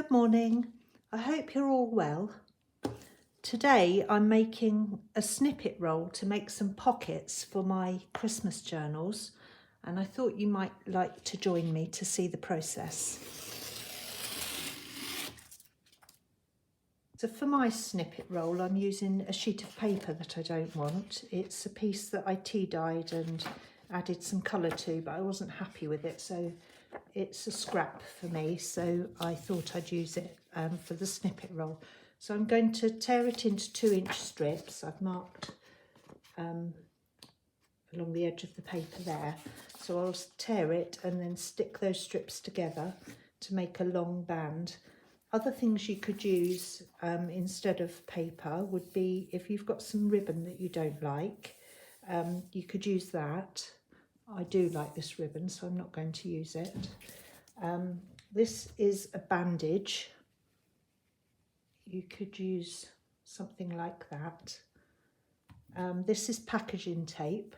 Good morning. I hope you're all well. Today I'm making a snippet roll to make some pockets for my Christmas journals, and I thought you might like to join me to see the process. So for my snippet roll I'm using a sheet of paper that I don't want. It's a piece that I tea dyed and added some colour to, but I wasn't happy with it, so it's a scrap for me, so I thought I'd use it for the snippet roll. So I'm going to tear it into 2-inch strips. I've marked along the edge of the paper there. So I'll tear it and then stick those strips together to make a long band. Other things you could use instead of paper would be, if you've got some ribbon that you don't like, you could use that. I do like this ribbon, so I'm not going to use it. This is a bandage. You could use something like that. This is packaging tape.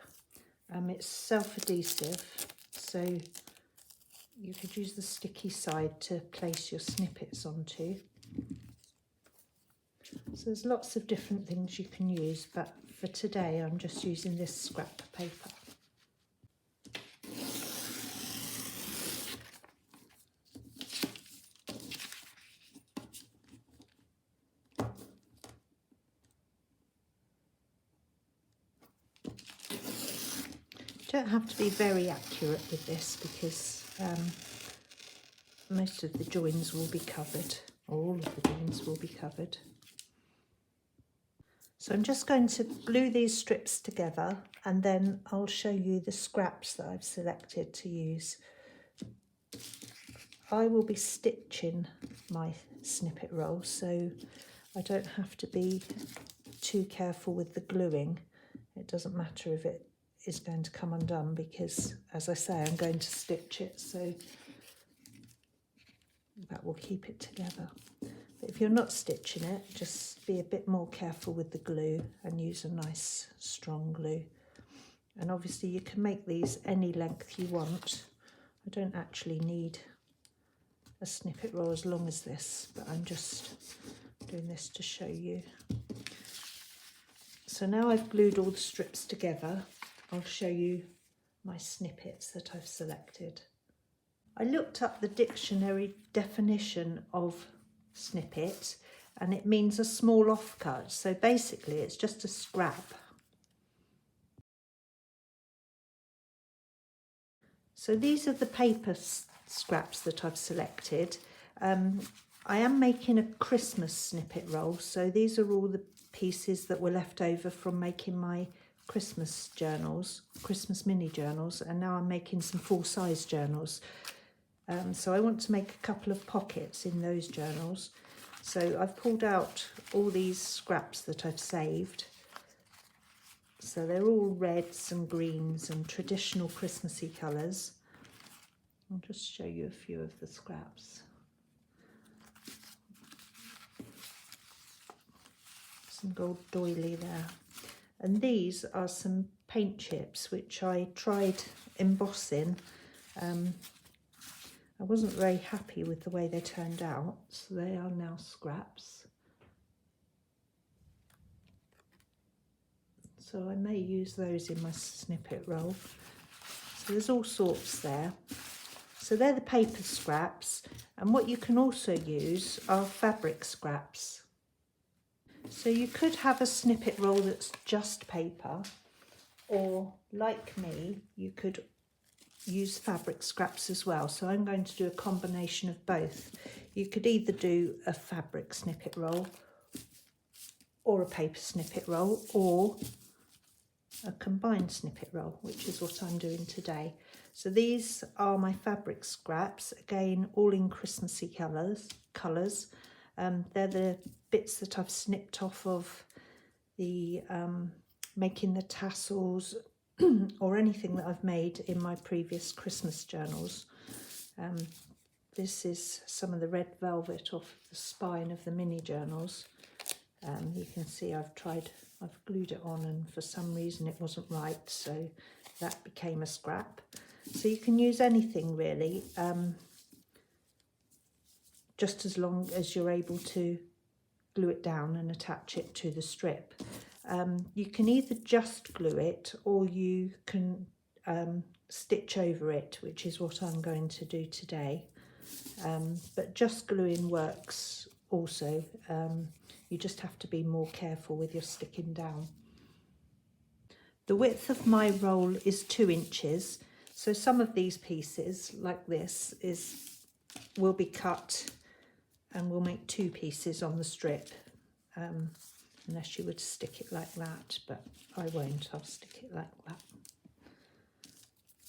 It's self-adhesive, so you could use the sticky side to place your snippets onto. So there's lots of different things you can use, but for today I'm just using this scrap paper. You don't have to be very accurate with this because most of the joins will be covered, or all of the joins will be covered. So I'm just going to glue these strips together and then I'll show you the scraps that I've selected to use. I will be stitching my snippet roll, so I don't have to be too careful with the gluing. It doesn't matter if it is going to come undone because, as I say, I'm going to stitch it, so that will keep it together. But if you're not stitching it, just be a bit more careful with the glue and use a nice strong glue. And obviously you can make these any length you want. I don't actually need a snippet roll as long as this, but I'm just doing this to show you. So now I've glued all the strips together, I'll show you my snippets that I've selected. I looked up the dictionary definition of snippet and it means a small offcut, so basically it's just a scrap. So these are the paper scraps that I've selected. I am making a Christmas snippet roll, so these are all the pieces that were left over from making my Christmas journals, Christmas mini journals, and now I'm making some full-size journals. So I want to make a couple of pockets in those journals. So I've pulled out all these scraps that I've saved. So they're all reds and greens and traditional Christmassy colours. I'll just show you a few of the scraps. Some gold doily there. And these are some paint chips which I tried embossing. I wasn't very happy with the way they turned out, so they are now scraps. So I may use those in my snippet roll. So there's all sorts there. So they're the paper scraps, and what you can also use are fabric scraps. So you could have a snippet roll that's just paper, or like me, you could use fabric scraps as well. So I'm going to do a combination of both. You could either do a fabric snippet roll or a paper snippet roll, or a combined snippet roll, which is what I'm doing today. So these are my fabric scraps, again all in Christmassy colours. They're the bits that I've snipped off of the making the tassels or anything that I've made in my previous Christmas journals. This is some of the red velvet off the spine of the mini journals. You can see I've glued it on and for some reason it wasn't right, so that became a scrap. So you can use anything really. just as long as you're able to glue it down and attach it to the strip. You can either just glue it or you can stitch over it, which is what I'm going to do today. But just gluing works also. You just have to be more careful with your sticking down. The width of my roll is 2 inches, so some of these pieces, like this, will be cut and we'll make 2 pieces on the strip, unless you would stick it like that, but I won't, I'll stick it like that.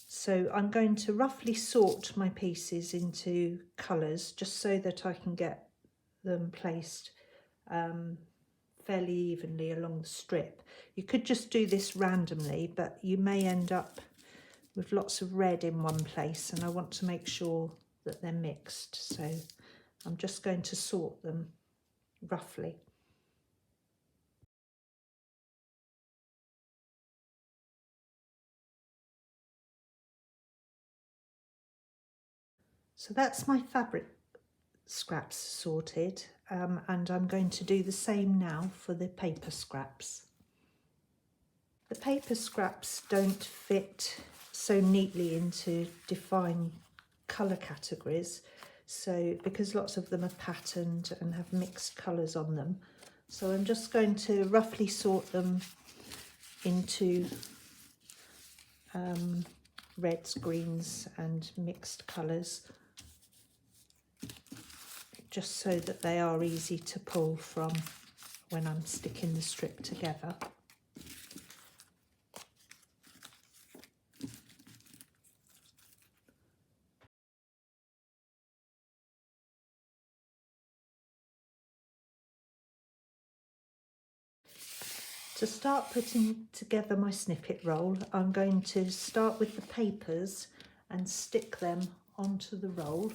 So I'm going to roughly sort my pieces into colours just so that I can get them placed fairly evenly along the strip. You could just do this randomly, but you may end up with lots of red in one place, and I want to make sure that they're mixed, so I'm just going to sort them roughly. So that's my fabric scraps sorted, and I'm going to do the same now for the paper scraps. The paper scraps don't fit so neatly into defined colour categories, so because lots of them are patterned and have mixed colours on them, so I'm just going to roughly sort them into reds, greens and mixed colours, just so that they are easy to pull from when I'm sticking the strip together. To start putting together my snippet roll, I'm going to start with the papers and stick them onto the roll.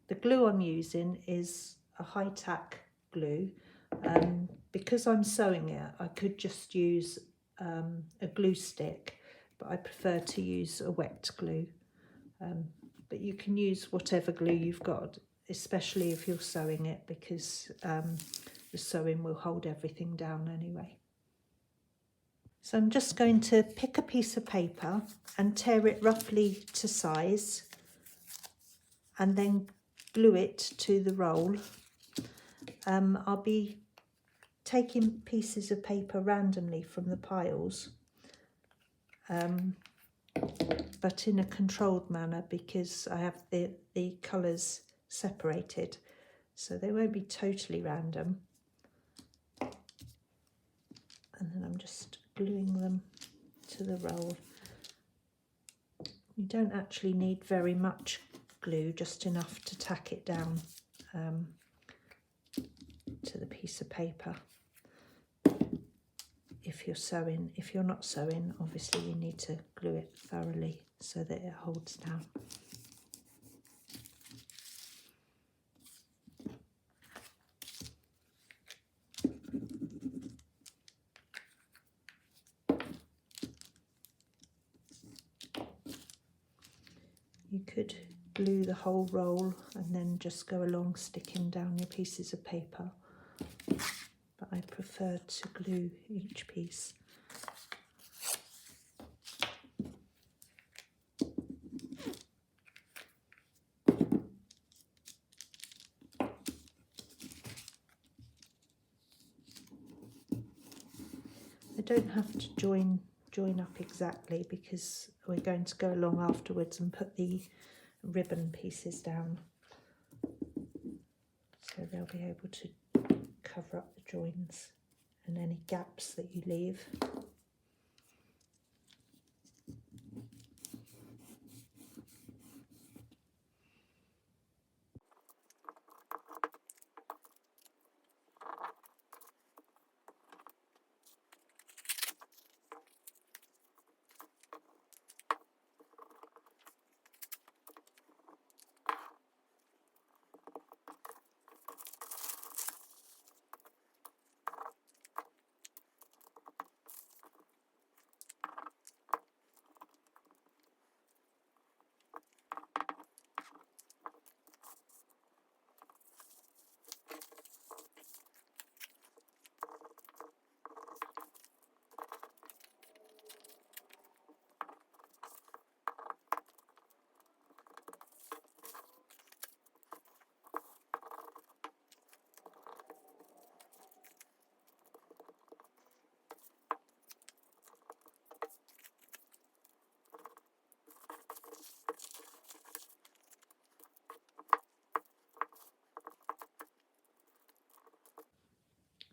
The glue I'm using is a high-tack glue. Because I'm sewing it, I could just use a glue stick, but I prefer to use a wet glue. But you can use whatever glue you've got, especially if you're sewing it, because the sewing will hold everything down anyway. So I'm just going to pick a piece of paper and tear it roughly to size and then glue it to the roll. I'll be taking pieces of paper randomly from the piles, but in a controlled manner because I have the colours separated, so they won't be totally random. And then I'm just gluing them to the roll. You don't actually need very much glue, just enough to tack it down to the piece of paper. If you're sewing, if you're not sewing, obviously you need to glue it thoroughly so that it holds down. You could glue the whole roll and then just go along sticking down your pieces of paper, but I prefer to glue each piece. They don't have to join up exactly because we're going to go along afterwards and put the ribbon pieces down, so they'll be able to cover up the joins and any gaps that you leave.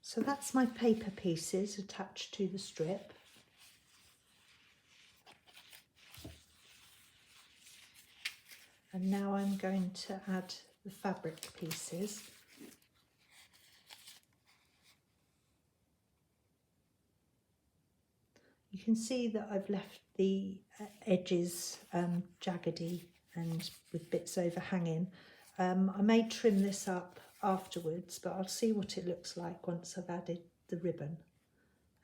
So that's my paper pieces attached to the strip. And now I'm going to add the fabric pieces. You can see that I've left the edges jaggedy and with bits overhanging. I may trim this up afterwards, but I'll see what it looks like once I've added the ribbon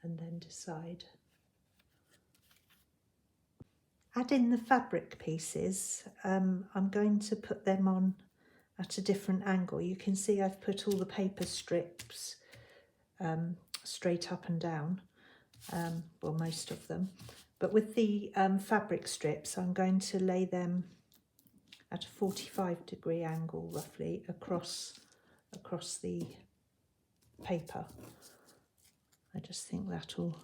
and then decide. Adding the fabric pieces, I'm going to put them on at a different angle. You can see I've put all the paper strips straight up and down, well, most of them. But with the fabric strips, I'm going to lay them at a 45-degree angle, roughly, across the paper. I just think that'll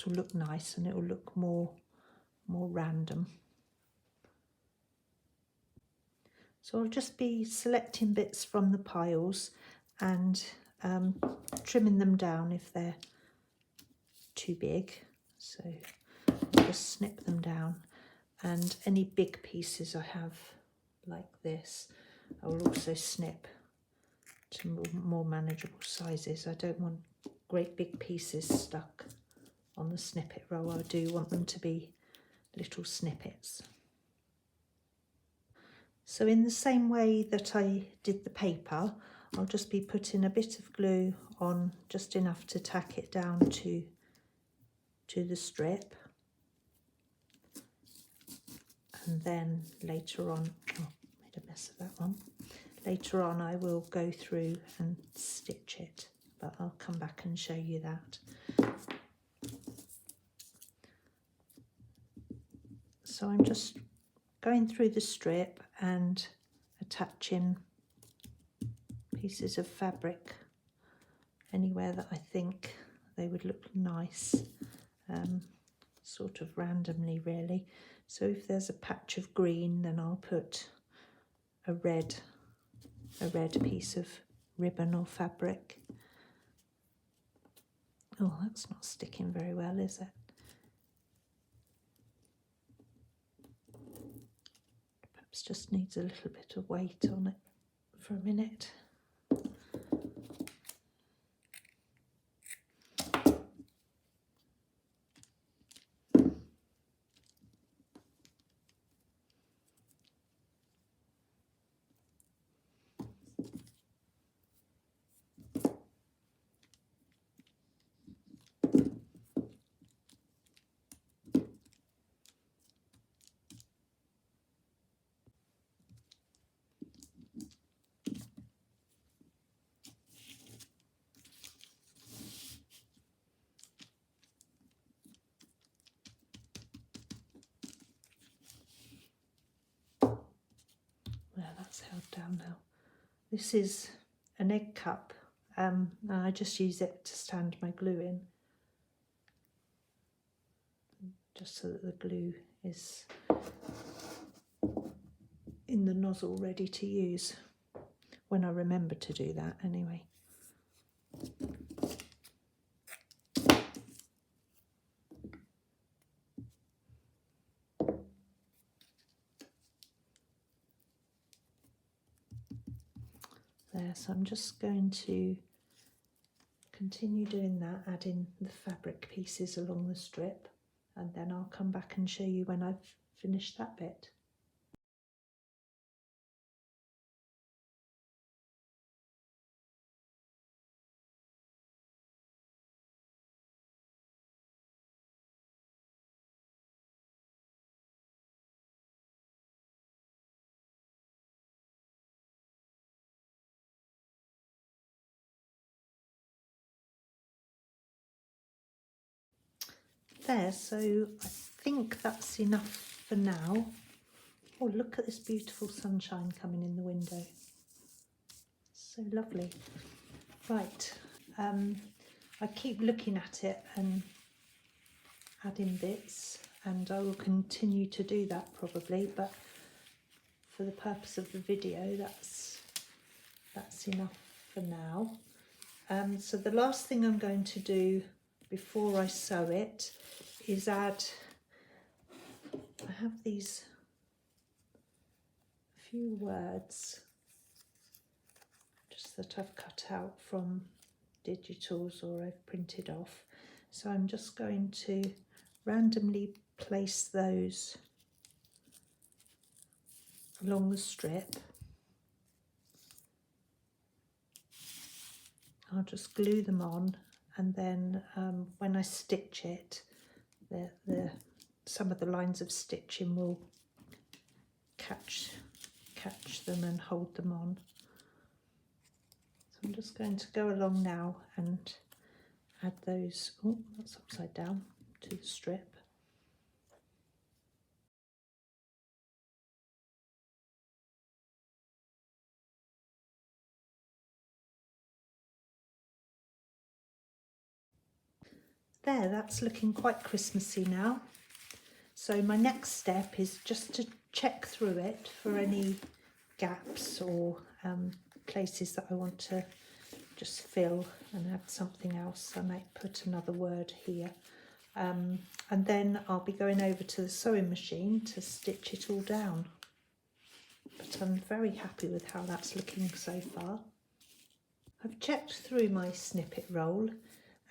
look nice, and it'll look more random. So I'll just be selecting bits from the piles and trimming them down if they're too big. So I'll just snip them down, and any big pieces I have like this, I will also snip to more manageable sizes. I don't want great big pieces stuck on the snippet roll. I do want them to be little snippets. So in the same way that I did the paper, I'll just be putting a bit of glue on, just enough to tack it down to the strip. And then later on, oh, made a mess of that one. Later on I will go through and stitch it, but I'll come back and show you that. So I'm just going through the strip and attaching pieces of fabric anywhere that I think they would look nice, sort of randomly really. So if there's a patch of green, then I'll put a red piece of ribbon or fabric. Oh, that's not sticking very well, is it? Perhaps just needs a little bit of weight on it for a minute. Well, that's held down now. This is an egg cup, and I just use it to stand my glue in, just so that the glue is in the nozzle ready to use when I remember to do that anyway. There, so I'm just going to continue doing that, adding the fabric pieces along the strip, and then I'll come back and show you when I've finished that bit. There, so I think that's enough for now. Oh, look at this beautiful sunshine coming in the window. So lovely. Right, I keep looking at it and adding bits, and I will continue to do that probably, but for the purpose of the video, that's enough for now. So the last thing I'm going to do before I sew it is add, I have these few words just that I've cut out from digitals or I've printed off. So I'm just going to randomly place those along the strip. I'll just glue them on, and then when I stitch it, some of the lines of stitching will catch them and hold them on. So I'm just going to go along now and add those, oh, that's upside down, to the strip. There, that's looking quite Christmassy now. So my next step is just to check through it for any gaps or places that I want to just fill and add something else. I might put another word here. And then I'll be going over to the sewing machine to stitch it all down. But I'm very happy with how that's looking so far. I've checked through my snippet roll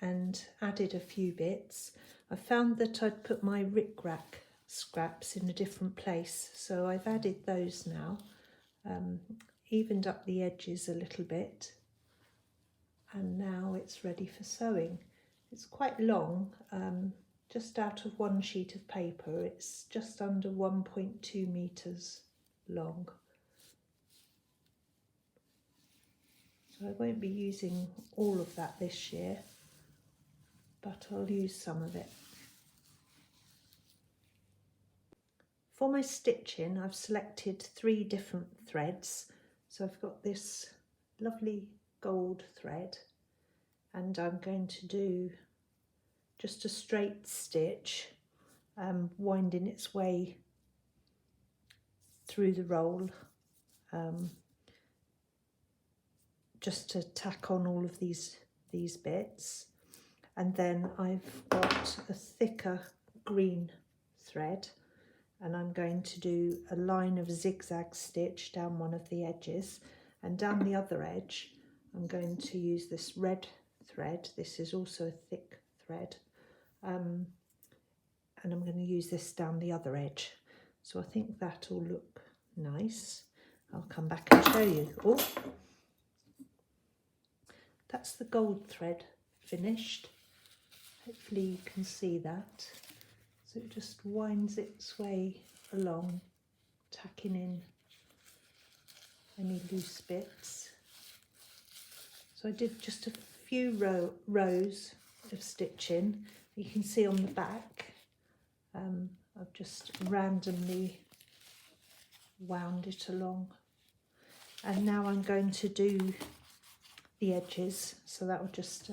and added a few bits. I found that I'd put my rickrack scraps in a different place, so I've added those now, evened up the edges a little bit, and now it's ready for sewing. It's quite long, just out of one sheet of paper. It's just under 1.2 meters long. So I won't be using all of that this year, but I'll use some of it. For my stitching, I've selected 3 different threads. So I've got this lovely gold thread, and I'm going to do just a straight stitch, winding its way through the roll, just to tack on all of these bits. And then I've got a thicker green thread, and I'm going to do a line of zigzag stitch down one of the edges, and down the other edge I'm going to use this red thread. This is also a thick thread, and I'm going to use this down the other edge. So I think that'll look nice. I'll come back and show you. Oh, that's the gold thread finished. Hopefully you can see that. So it just winds its way along, tacking in any loose bits. So I did just a few rows of stitching. You can see on the back, I've just randomly wound it along. And now I'm going to do the edges, so that will just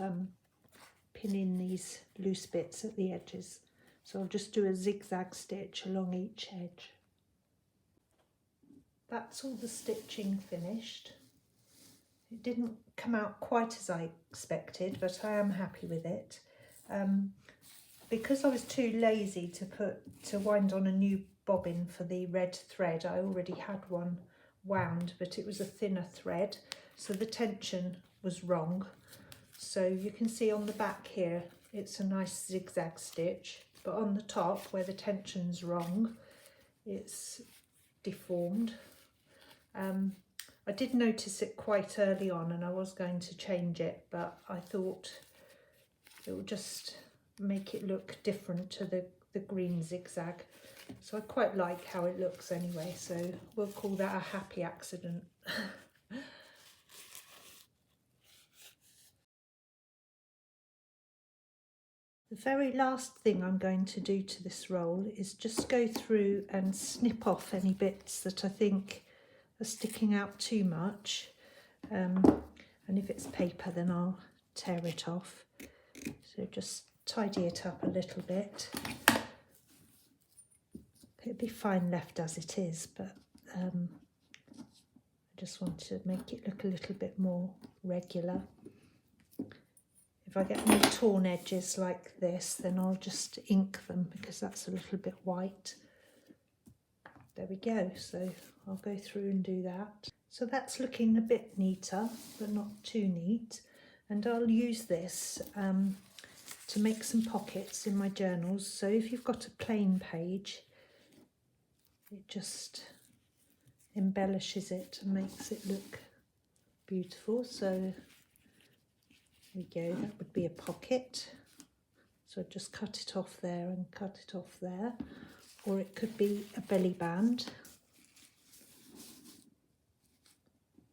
pin in these loose bits at the edges. So I'll just do a zigzag stitch along each edge. That's all the stitching finished. It didn't come out quite as I expected, but I am happy with it. Because I was too lazy to wind on a new bobbin for the red thread, I already had one wound, but it was a thinner thread, so the tension was wrong. So you can see on the back here, it's a nice zigzag stitch, but on the top where the tension's wrong, it's deformed. I did notice it quite early on, and I was going to change it, but I thought it would just make it look different to the green zigzag. So I quite like how it looks anyway, so we'll call that a happy accident. The very last thing I'm going to do to this roll is just go through and snip off any bits that I think are sticking out too much. And if it's paper, then I'll tear it off. So just tidy it up a little bit. It'd be fine left as it is, but I just want to make it look a little bit more regular. If I get any torn edges like this, then I'll just ink them because that's a little bit white. There we go, so I'll go through and do that. So that's looking a bit neater, but not too neat. And I'll use this to make some pockets in my journals. So if you've got a plain page, it just embellishes it and makes it look beautiful. So there we go, that would be a pocket. So just cut it off there and cut it off there. Or it could be a belly band.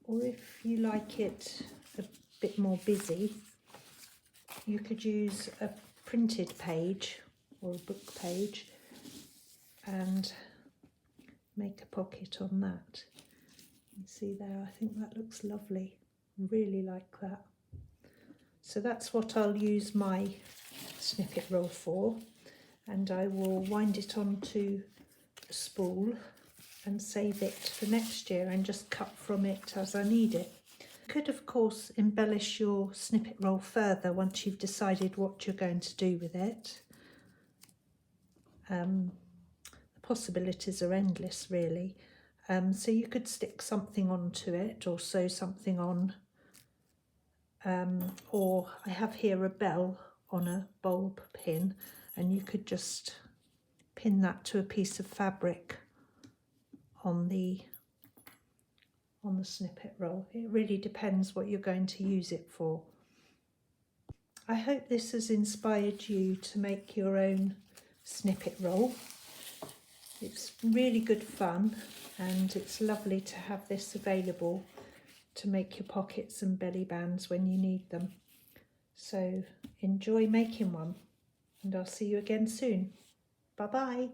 Or if you like it a bit more busy, you could use a printed page or a book page and make a pocket on that. You see there, I think that looks lovely. Really like that. So that's what I'll use my snippet roll for, and I will wind it onto a spool and save it for next year and just cut from it as I need it. You could of course embellish your snippet roll further once you've decided what you're going to do with it. The possibilities are endless really. So you could stick something onto it or sew something on. Or I have here a bell on a bulb pin, and you could just pin that to a piece of fabric on the snippet roll. It really depends what you're going to use it for. I hope this has inspired you to make your own snippet roll. It's really good fun, and it's lovely to have this available to make your pockets and belly bands when you need them. So enjoy making one, and I'll see you again soon. Bye bye.